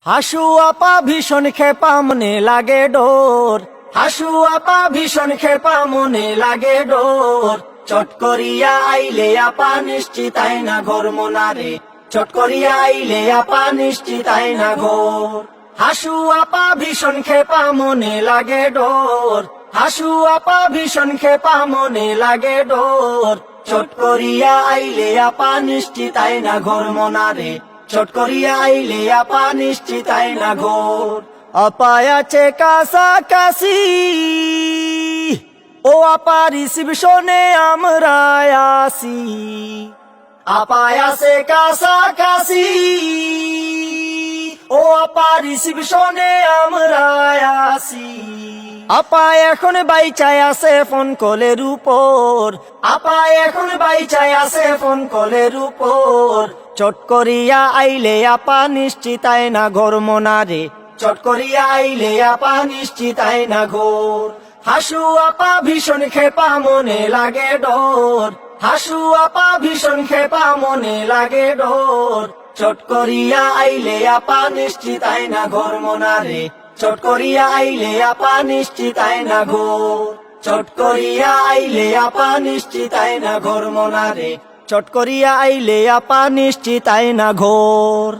হাসু আপা ভীষণ খেপা মনে লাগে ডোর, হাসু আপা ভীষণ খেপা মনে লাগে ডোর। চট করিয়া আইলে আপা নিশ্চিত আই না ঘর মোনারে, চট করিয়া আইলে আপা নিশ্চিত আই না ঘর। হাসু আপা ভীষণ খেপা মনে লাগে ডোর, হাসু আপা ভীষণ খেপা মনে লাগে ডোর। চট করিয়া আইলে আপা নিশ্চিত আই না ঘর মোনারে, চট করিয়া আইলে আপা নিশ্চিত আই না ঘর। আপা আছে কাছাকাছি, ও আপা রিসিপশনে আমরা আসি। আপা আছে কাছাকাছি, ও আপা রিসিপশনে আমরা আসি। আপা এখন বাইচায় আছে ফোন কলের উপর, আপা এখন বাইচায় আছে ফোন কলের উপর। চট করিয়া আইলে আপা নিশ্চিত আই না ঘর মোনারে, চট করিয়া আইলে আপা নিশ্চিত আই না ঘর। হাসু আপা ভীষণ খেপা মনে লাগে ডোর, হাসু আপা ভীষণ খেপা মনে লাগে ডোর। চট করিয়া আইলে আপা নিশ্চিত আই না ঘর মোনারে, চট করিয়া আইলে আপা নিশ্চিত আই না ঘর। চট করিয়া আইলে আপা নিশ্চিত আই না ঘর মোনারে, চট করিয়া আইলে আপা নিশ্চিত আই না ঘর।